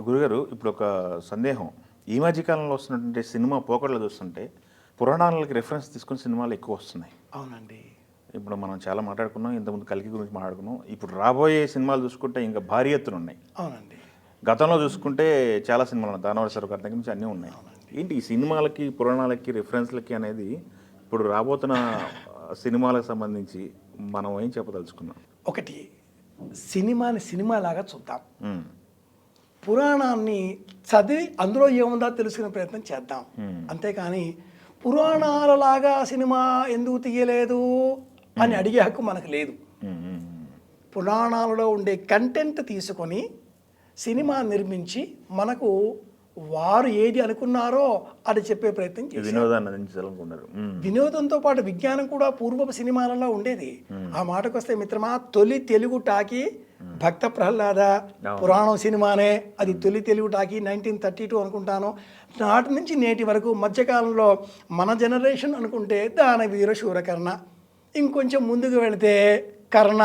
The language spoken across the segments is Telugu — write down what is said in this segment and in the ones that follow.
గురుగారు ఇప్పుడు ఒక సందేహం, ఈ మధ్య కాలంలో వస్తున్నటువంటి సినిమా పోకడలు చూస్తుంటే పురాణాలకి రెఫరెన్స్ తీసుకుని సినిమాలు ఎక్కువ వస్తున్నాయి. అవునండి. ఇప్పుడు మనం చాలా మాట్లాడుకున్నాం, ఇంతకుముందు కల్కి గురించి మాట్లాడుకున్నాం. ఇప్పుడు రాబోయే సినిమాలు చూసుకుంటే ఇంకా భారీ ఎత్తున ఉన్నాయి. అవునండి. గతంలో చూసుకుంటే చాలా సినిమాలు ఉన్నాయి, దానవ సరుకు దగ్గర నుంచి అన్నీ ఉన్నాయి. ఏంటి ఈ సినిమాలకి పురాణాలకి రెఫరెన్స్లకి అనేది ఇప్పుడు రాబోతున్న సినిమాలకు సంబంధించి మనం ఏం చెప్పదలుచుకున్నాం? ఒకటి, సినిమాని సినిమాలాగా చూద్దాం, పురాణాన్ని చదివి అందులో ఏముందో తెలుసుకునే ప్రయత్నం చేద్దాం. అంతేకాని పురాణాలలాగా సినిమా ఎందుకు తీయలేదు అని అడిగే హక్కు మనకు లేదు. పురాణాలలో ఉండే కంటెంట్ తీసుకొని సినిమా నిర్మించి మనకు వారు ఏది అనుకున్నారో అది చెప్పే ప్రయత్నం చేశారు. వినోదంతో పాటు విజ్ఞానం కూడా పూర్వపు సినిమాలలో ఉండేది. ఆ మాటకు వస్తే మిత్రమా, తొలి తెలుగు టాకీ భక్త ప్రహ్లాద పురాణం సినిమానే. అది తొలి తెలుగు టాకీ 1932 అనుకుంటాను. నాటి నుంచి నేటి వరకు మధ్యకాలంలో మన జనరేషన్ అనుకుంటే దానవీర శూరకర్ణ, ఇంకొంచెం ముందుకు వెళితే కర్ణ,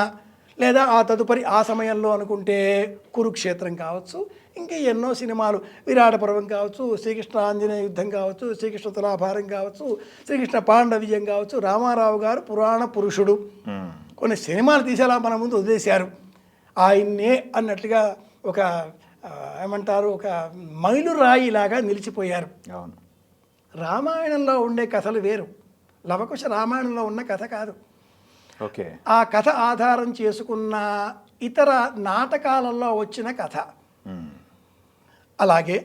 లేదా ఆ తదుపరి ఆ సమయంలో అనుకుంటే కురుక్షేత్రం కావచ్చు, ఇంకా ఎన్నో సినిమాలు, విరాట పర్వం కావచ్చు, శ్రీకృష్ణ ఆంజనేయ యుద్ధం కావచ్చు, శ్రీకృష్ణ తులాభారం కావచ్చు, శ్రీకృష్ణ పాండవిజయం కావచ్చు. రామారావు గారు పురాణ పురుషుడు. కొన్ని సినిమాలు తీసేలా మన ముందు వదిలేశారు. ఆయన్నే అన్నట్లుగా ఒక ఏమంటారు, ఒక మైలురాయిలాగా నిలిచిపోయారు. అవును. రామాయణంలో ఉండే కథలు వేరు, లవకుశ రామాయణంలో ఉన్న కథ కాదు. ఓకే. ఆ కథ ఆధారం చేసుకున్న ఇతర నాటకాలలో వచ్చిన కథ. అలాగే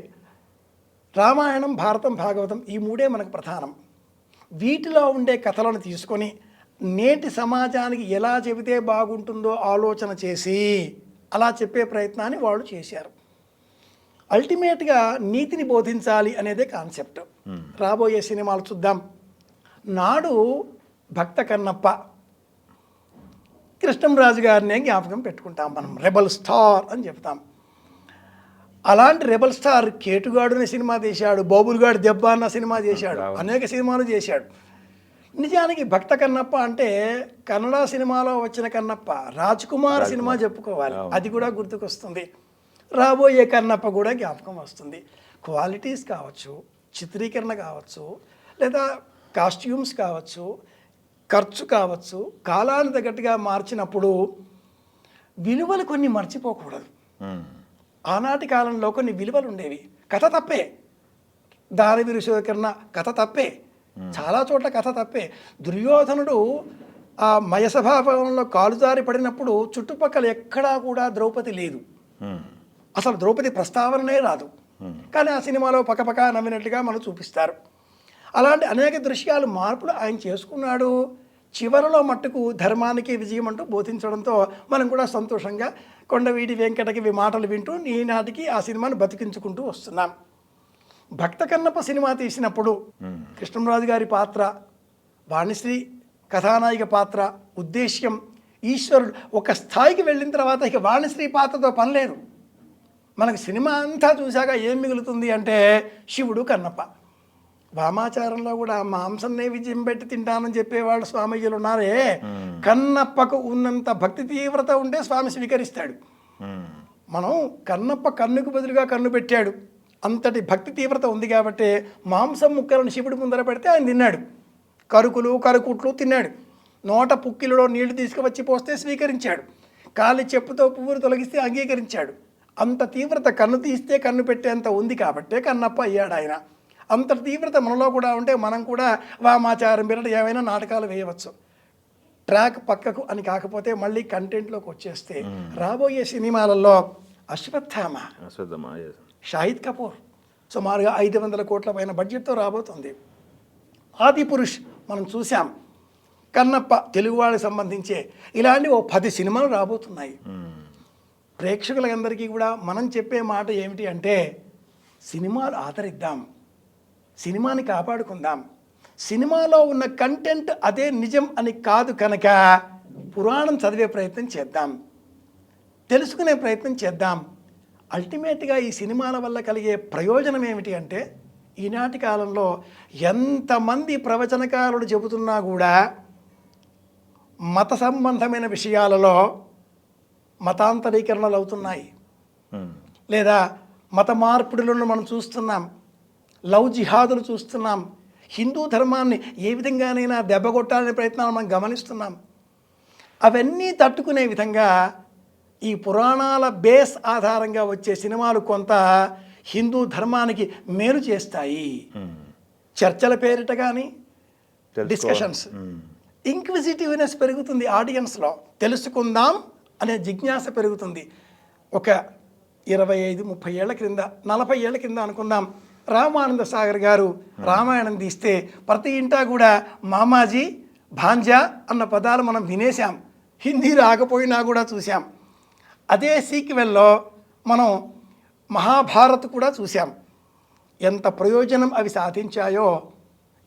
రామాయణం, భారతం, భాగవతం ఈ మూడే మనకు ప్రధానం. వీటిలో ఉండే కథలను తీసుకొని నేటి సమాజానికి ఎలా చెబితే బాగుంటుందో ఆలోచన చేసి అలా చెప్పే ప్రయత్నాన్ని వాళ్ళు చేశారు. అల్టిమేట్గా నీతిని బోధించాలి అనేదే కాన్సెప్ట్. రాబోయే సినిమాలు చూద్దాం. నాడు భక్త కన్నప్ప, కృష్ణంరాజు గారినే జ్ఞాపకం పెట్టుకుంటాం మనం, రెబల్ స్టార్ అని చెప్తాం. అలాంటి రెబల్ స్టార్ కేటుగాడు అనే సినిమా చేశాడు, బాబులుగాడు దెబ్బ అన్న సినిమా చేశాడు, అనేక సినిమాలు చేశాడు. నిజానికి భక్త కన్నప్ప అంటే కన్నడ సినిమాలో వచ్చిన కన్నప్ప, రాజ్ కుమార్ సినిమా చెప్పుకోవాలి, అది కూడా గుర్తుకొస్తుంది. రాబోయే కన్నప్ప కూడా జ్ఞాపకం వస్తుంది. క్వాలిటీస్ కావచ్చు, చిత్రీకరణ కావచ్చు, లేదా కాస్ట్యూమ్స్ కావచ్చు, ఖర్చు కావచ్చు, కాలానికి తగ్గట్టుగా మార్చినప్పుడు విలువలు కొన్ని మర్చిపోకూడదు. ఆనాటి కాలంలో కొన్ని విలువలు ఉండేవి. కథ తప్పే, దానవీర శూరకర్ణ కథ తప్పే, చాలా చోట్ల కథ తప్పే. దుర్యోధనుడు ఆ మయసభావంలో కాలుజారి పడినప్పుడు చుట్టుపక్కల ఎక్కడా కూడా ద్రౌపది లేదు, అసలు ద్రౌపది ప్రస్తావననే రాదు. కానీ ఆ సినిమాలో పక్కపక్క నవ్వినట్లుగా మనం చూపిస్తారు. అలాంటి అనేక దృశ్యాలు, మార్పులు ఆయన చేసుకున్నాడు. చివరిలో మట్టుకు ధర్మానికి విజయం అంటూ బోధించడంతో మనం కూడా సంతోషంగా కొండవీటి వెంకటకి మాటలు వింటూ ఈనాటికి ఆ సినిమాను బతికించుకుంటూ వస్తున్నాం. భక్త కన్నప్ప సినిమా తీసినప్పుడు కృష్ణంరాజు గారి పాత్ర, వాణిశ్రీ కథానాయిక పాత్ర, ఉద్దేశ్యం, ఈశ్వరుడు ఒక స్థాయికి వెళ్ళిన తర్వాత ఇక వాణిశ్రీ పాత్రతో పని లేదు. మనకు సినిమా అంతా చూశాక ఏం మిగులుతుంది అంటే శివుడు, కన్నప్ప. వామాచారంలో కూడా మాంసం నైవేద్యం పెట్టి తింటానని చెప్పేవాళ్ళు స్వామీజీలు ఉన్నారే, కన్నప్పకు ఉన్నంత భక్తి తీవ్రత ఉంటే స్వామి స్వీకరిస్తాడు. మనం కన్నప్ప కన్నుకు బదులుగా కన్ను పెట్టాడు, అంతటి భక్తి తీవ్రత ఉంది కాబట్టి మాంసం ముక్కలను శివుడి ముందర పెడితే ఆయన తిన్నాడు, కరుకులు కరుకుట్లు తిన్నాడు, నోట పుక్కిలలో నీళ్లు తీసుకువచ్చి పోస్తే స్వీకరించాడు, కాలి చెప్పుతో పువ్వును తొలగిస్తే అంగీకరించాడు. అంత తీవ్రత కన్ను తీస్తే కన్ను పెట్టేంత ఉంది కాబట్టే కన్నప్ప అయ్యాడు ఆయన. అంత తీవ్రత మనలో కూడా ఉంటే మనం కూడా వామాచారం పేరిట ఏమైనా నాటకాలు వేయవచ్చు. ట్రాక్ పక్కకు అని కాకపోతే మళ్ళీ కంటెంట్లోకి వచ్చేస్తే రాబోయే సినిమాలలో అశ్వత్థామ, షాహిద్ కపూర్ సుమారుగా 500 కోట్ల పైన బడ్జెట్తో రాబోతుంది. ఆదిపురుష్ మనం చూసాం, కన్నప్ప తెలుగువాడికి సంబంధించే ఇలాంటి 10 సినిమాలు రాబోతున్నాయి. ప్రేక్షకులందరికీ కూడా మనం చెప్పే మాట ఏమిటి అంటే సినిమాలు ఆదరిద్దాం, సినిమాని కాపాడుకుందాం. సినిమాలో ఉన్న కంటెంట్ అదే నిజం అని కాదు కనుక పురాణం చదివే ప్రయత్నం చేద్దాం, తెలుసుకునే ప్రయత్నం చేద్దాం. అల్టిమేట్గా ఈ సినిమాల వల్ల కలిగే ప్రయోజనం ఏమిటి అంటే ఈనాటి కాలంలో ఎంతమంది ప్రవచనకారులు చెబుతున్నా కూడా మత సంబంధమైన విషయాలలో మతాంతరీకరణలు అవుతున్నాయి, లేదా మత మార్పిడులను మనం చూస్తున్నాం, లవ్ జిహాదులు చూస్తున్నాం, హిందూ ధర్మాన్ని ఏ విధంగానైనా దెబ్బకొట్టాలనే ప్రయత్నాలు మనం గమనిస్తున్నాం. అవన్నీ తట్టుకునే విధంగా ఈ పురాణాల బేస్ ఆధారంగా వచ్చే సినిమాలు కొంత హిందూ ధర్మానికి మేలు చేస్తాయి. చర్చల పేరిట కానీ డిస్కషన్స్, ఇంక్విజిటివ్నెస్ పెరుగుతుంది ఆడియన్స్లో, తెలుసుకుందాం అనే జిజ్ఞాస పెరుగుతుంది. ఒక 25-30 ఏళ్ల క్రింద, 40 ఏళ్ల కింద అనుకుందాం, రామానంద సాగర్ గారు రామాయణం తీస్తే ప్రతి ఇంటా కూడా మామాజీ, భాంజా అన్న పదాలు మనం వినేశాం, హిందీ రాకపోయినా కూడా చూసాం. అదే సీక్వెల్లో మనం మహాభారత్ కూడా చూసాం. ఎంత ప్రయోజనం అవి సాధించాయో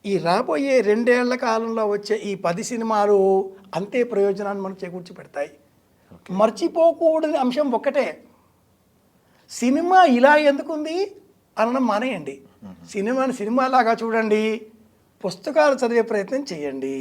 ఈ రాబోయే 2 ఏళ్ల కాలంలో వచ్చే ఈ 10 సినిమాలు అంతే ప్రయోజనాన్ని మనం చేకూర్చి పెడతాయి. మర్చిపోకూడని అంశం ఒక్కటే, సినిమా ఇలా ఎందుకుంది అనడం మానేయండి. సినిమాని సినిమాలాగా చూడండి, పుస్తకాలు చదివే ప్రయత్నం చేయండి.